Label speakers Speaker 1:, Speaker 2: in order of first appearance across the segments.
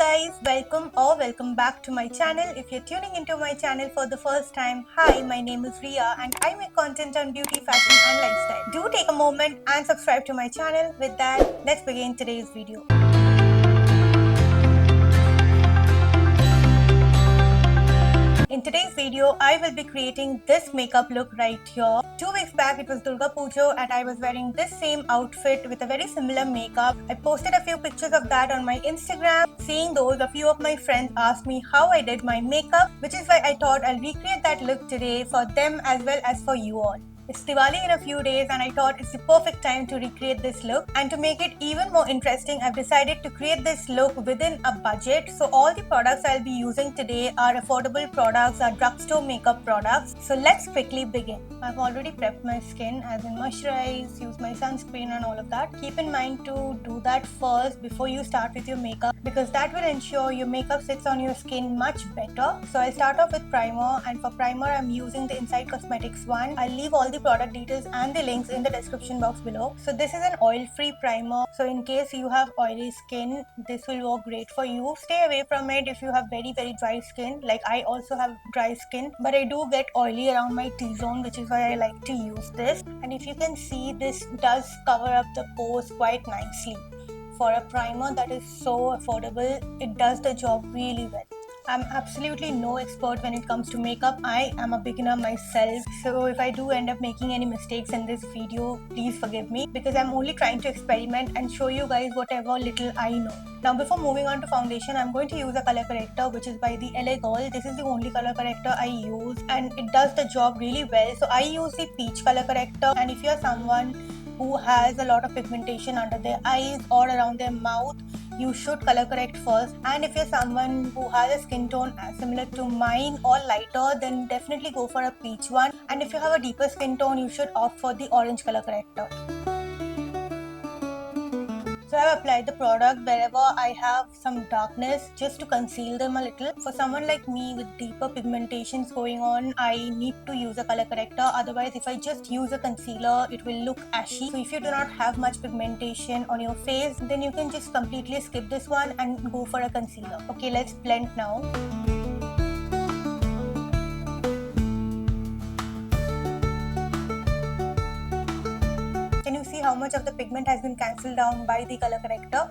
Speaker 1: guys, welcome back to my channel. If you're tuning into my channel for the first time, hi, my name is Riya and I make content on beauty, fashion and lifestyle. Do take a moment and subscribe to my channel. With that, let's begin today's video. In today's video, I will be creating this makeup look right here. 2 weeks back, it was Durga Puja and I was wearing this same outfit with a very similar makeup. I posted a few pictures of that on my Instagram. Seeing those, a few of my friends asked me how I did my makeup, which is why I thought I'll recreate that look today for them as well as for you all. It's Diwali in a few days and I thought it's the perfect time to recreate this look, and to make it even more interesting, I've decided to create this look within a budget. So all the products I'll be using today are affordable products, are drugstore makeup products. So let's quickly begin. I've already prepped my skin, as in moisturize, use my sunscreen and all of that. Keep in mind to do that first before you start with your makeup, because that will ensure your makeup sits on your skin much better. So I'll start off with primer, and for primer I'm using the Inside Cosmetics one. I'll leave all the product details and the links in the description box below. So this is an oil-free primer, so in case you have oily skin, this will work great for you. Stay away from it if you have very dry skin. Like I also have dry skin, but I do get oily around my T-zone, which is why I like to use this. And if you can see, this does cover up the pores quite nicely. For a primer that is so affordable, it does the job really well. I'm absolutely no expert when it comes to makeup. I am a beginner myself, so if I do end up making any mistakes in this video, please forgive me, because I'm only trying to experiment and show you guys whatever little I know. Now before moving on to foundation, I'm going to use a color corrector which is by the LA Girl. This is the only color corrector I use and it does the job really well. So I use the peach color corrector, and if you're someone who has a lot of pigmentation under their eyes or around their mouth, you should color correct first. And if you're someone who has a skin tone similar to mine or lighter, then definitely go for a peach one. And if you have a deeper skin tone, you should opt for the orange color corrector. So I've applied the product wherever I have some darkness, just to conceal them a little. For someone like me with deeper pigmentations going on, I need to use a color corrector. Otherwise, if I just use a concealer, it will look ashy. So if you do not have much pigmentation on your face, then you can just completely skip this one and go for a concealer. Okay, let's blend now. Can you see how much of the pigment has been cancelled down by the color corrector?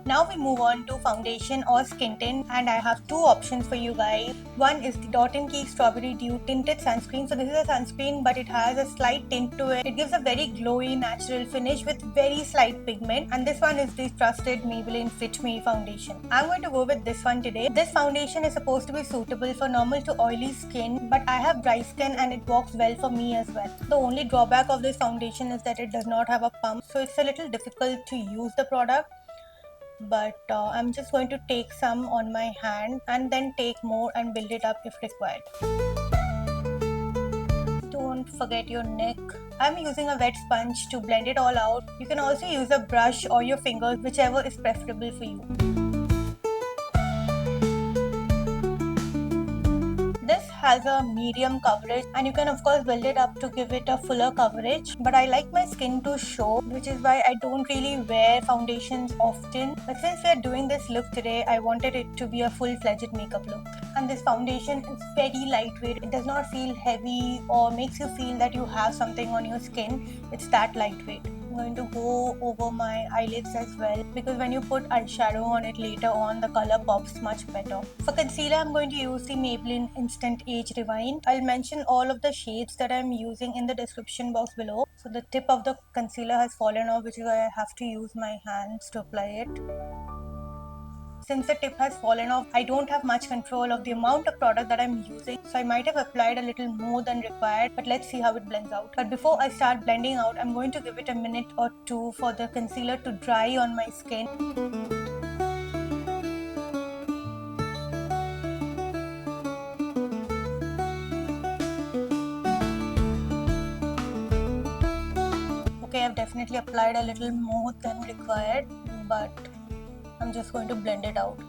Speaker 1: Now we move on to foundation or skin tint, and I have two options for you guys. One is the Dot & Key Strawberry Dew Tinted Sunscreen. So this is a sunscreen but it has a slight tint to it. It gives a very glowy natural finish with very slight pigment, and this one is the trusted Maybelline Fit Me foundation. I'm going to go with this one today. This foundation is supposed to be suitable for normal to oily skin, but I have dry skin and it works well for me as well. The only drawback of this foundation is that it does not have a pump, so it's a little difficult to use the product. But I'm just going to take some on my hand and then take more and build it up if required. Don't forget your neck. I'm using a wet sponge to blend it all out. You can also use a brush or your fingers, whichever is preferable for you. This has a medium coverage and you can of course build it up to give it a fuller coverage, but I like my skin to show, which is why I don't really wear foundations often. But since we are doing this look today, I wanted it to be a full-fledged makeup look. And this foundation is very lightweight. It does not feel heavy or makes you feel that you have something on your skin. It's that lightweight. I'm going to go over my eyelids as well, because when you put eyeshadow on it later on, the color pops much better. For concealer, I'm going to use the Maybelline Instant Age Rewind. I'll mention all of the shades that I'm using in the description box below. So the tip of the concealer has fallen off, which is why I have to use my hands to apply it. Since the tip has fallen off, I don't have much control of the amount of product that I'm using, so I might have applied a little more than required, but let's see how it blends out. But before I start blending out, I'm going to give it a minute or two for the concealer to dry on my skin. Okay, I've definitely applied a little more than required, but I'm just going to blend it out.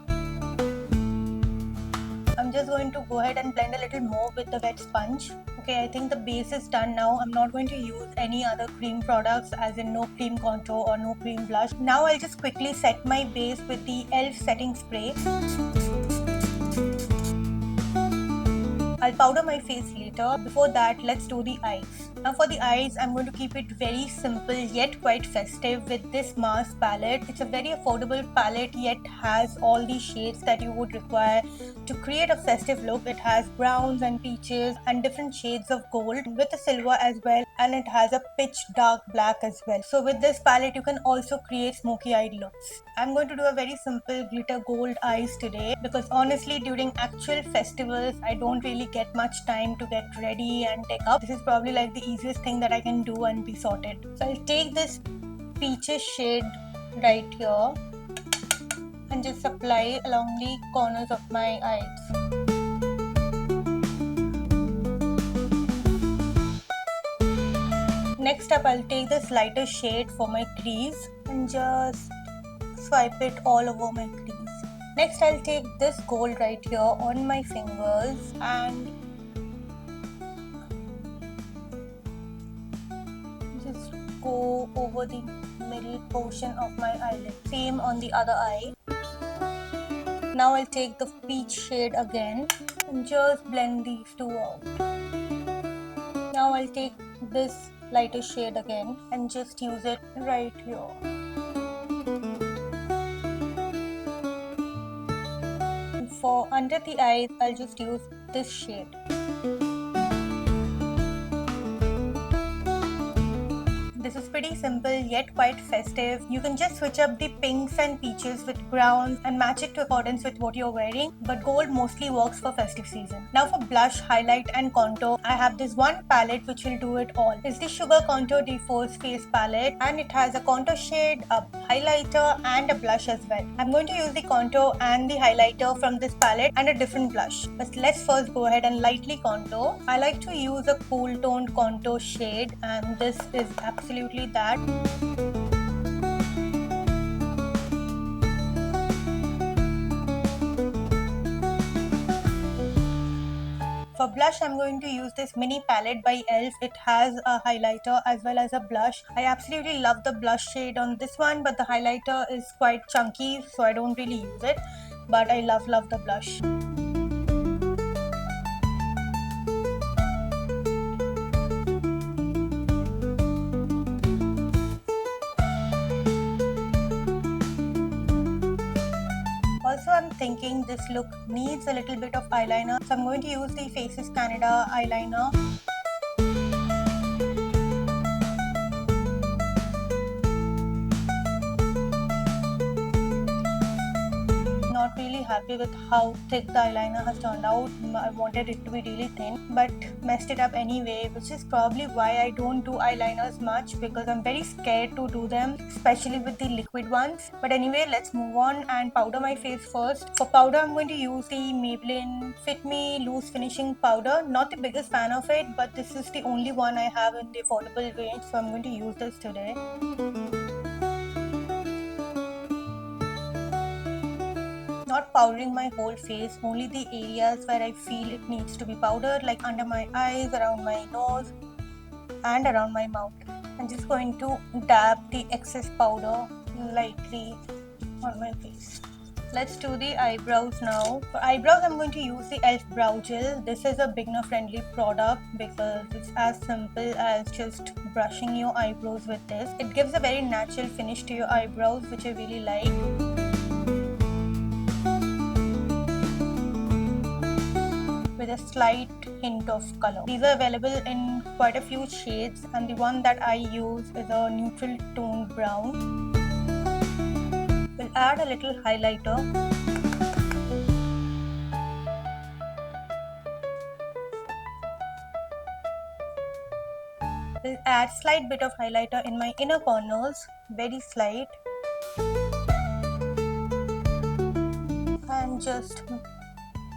Speaker 1: I'm just going to go ahead and blend a little more with the wet sponge. Okay, I think the base is done now. I'm not going to use any other cream products, as in no cream contour or no cream blush. Now I'll just quickly set my base with the e.l.f. setting spray. I'll powder my face later. Before that, let's do the eyes. Now for the eyes, I'm going to keep it very simple yet quite festive with this Mars palette. It's a very affordable palette yet has all the shades that you would require to create a festive look. It has browns and peaches and different shades of gold with a silver as well, and it has a pitch dark black as well. So with this palette, you can also create smoky eyed looks. I'm going to do a very simple glitter gold eyes today because honestly during actual festivals I don't really get much time to get ready and take up. This is probably like the easiest thing that I can do and be sorted. So I'll take this peaches shade right here and just apply along the corners of my eyes. Next up, I'll take this lighter shade for my crease and just swipe it all over my crease. Next, I'll take this gold right here on my fingers and just go over the middle portion of my eyelid. Same on the other eye. Now I'll take the peach shade again and just blend these two out. Now I'll take this lighter shade again and just use it right here. And for under the eyes, I'll just use this shade. This is pretty simple yet quite festive. You can just switch up the pinks and peaches with browns and match it to accordance with what you're wearing, but gold mostly works for festive season. Now for blush, highlight and contour, I have this one palette which will do it all. It's the Sugar Contour De-Force Face palette and it has a contour shade, a highlighter and a blush as well. I'm going to use the contour and the highlighter from this palette and a different blush. But let's first go ahead and lightly contour. I like to use a cool toned contour shade and this is absolutely that. For blush, I'm going to use this mini palette by e.l.f. It has a highlighter as well as a blush. I absolutely love the blush shade on this one, but the highlighter is quite chunky, so I don't really use it. But I love the blush. Also, I'm thinking this look needs a little bit of eyeliner, so I'm going to use the Faces Canada eyeliner. Not really happy with how thick the eyeliner has turned out. I wanted it to be really thin, but messed it up anyway, which is probably why I don't do eyeliners much because I'm very scared to do them, especially with the liquid ones. But anyway, let's move on and powder my face first. For powder, I'm going to use the Maybelline Fit Me Loose Finishing Powder. Not the biggest fan of it, but this is the only one I have in the affordable range, so I'm going to use this today. Not powdering my whole face, only the areas where I feel it needs to be powdered, like under my eyes, around my nose and around my mouth. I'm just going to dab the excess powder lightly on my face. Let's do the eyebrows now. For eyebrows, I'm going to use the e.l.f. Brow Gel. This is a beginner friendly product because it's as simple as just brushing your eyebrows with this. It gives a very natural finish to your eyebrows, which I really like. With a slight hint of color. These are available in quite a few shades and the one that I use is a neutral toned brown. We'll add a little highlighter. We'll add slight bit of highlighter in my inner corners, very slight. And just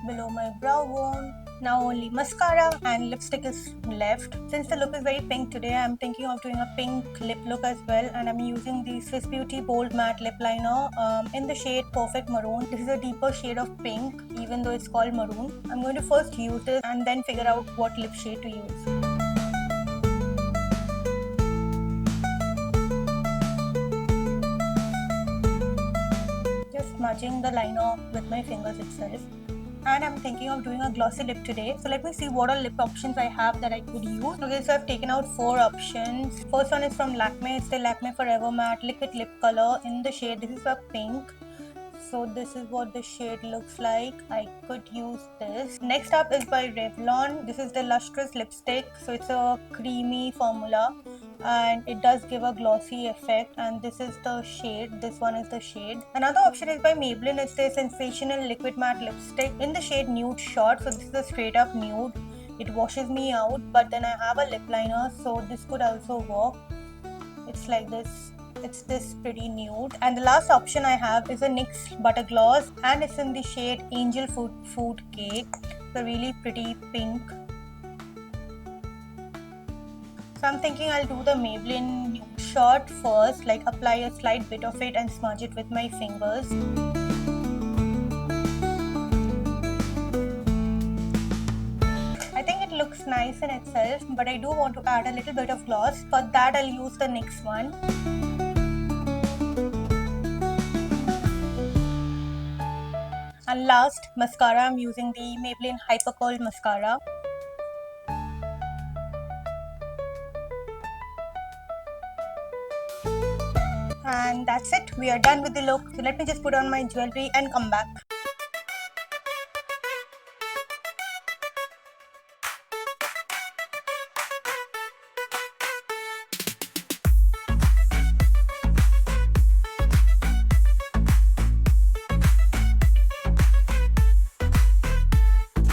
Speaker 1: below my brow bone. Now only mascara and lipstick is left. Since the look is very pink today, I'm thinking of doing a pink lip look as well, and I'm using the Swiss Beauty Bold Matte Lip Liner in the shade Perfect Maroon. This is a deeper shade of pink, even though it's called maroon. I'm going to first use this and then figure out what lip shade to use. Just smudging the liner with my fingers itself. And I'm thinking of doing a glossy lip today. So let me see what all lip options I have that I could use. Okay, so I've taken out 4 options. First one is from Lakme. It's the Lakme Forever Matte Liquid Lip Color in the shade. This is a pink. So this is what the shade looks like. I could use this. Next up is by Revlon. This is the Lustrous Lipstick. So it's a creamy formula and it does give a glossy effect, and this is the shade. This one is the shade. Another option is by Maybelline. It's the Sensational Liquid Matte Lipstick in the shade Nude Shot. So this is a straight up nude. It washes me out, but then I have a lip liner, so this could also work. It's like this. It's this pretty nude. And the last option I have is a NYX Butter Gloss, and it's in the shade Angel Food Cake. It's a really pretty pink. So I'm thinking I'll do the Maybelline Nude Shot first, like apply a slight bit of it and smudge it with my fingers. I think it looks nice in itself, but I do want to add a little bit of gloss. For that I'll use the NYX one. And last, mascara. I'm using the Maybelline Hyper Curl Mascara. And that's it. We are done with the look. So let me just put on my jewelry and come back.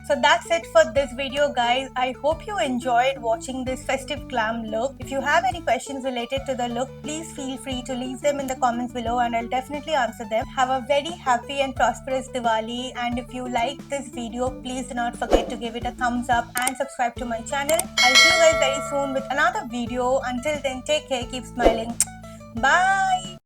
Speaker 1: So that's it for this video, guys. I hope you enjoyed watching this festive glam look. If you have any questions related to the look, please feel free to leave them in the comments below and I'll definitely answer them. Have a very happy and prosperous Diwali, and if you like this video, please do not forget to give it a thumbs up and subscribe to my channel. I'll see you guys very soon with another video. Until then, take care, keep smiling. Bye.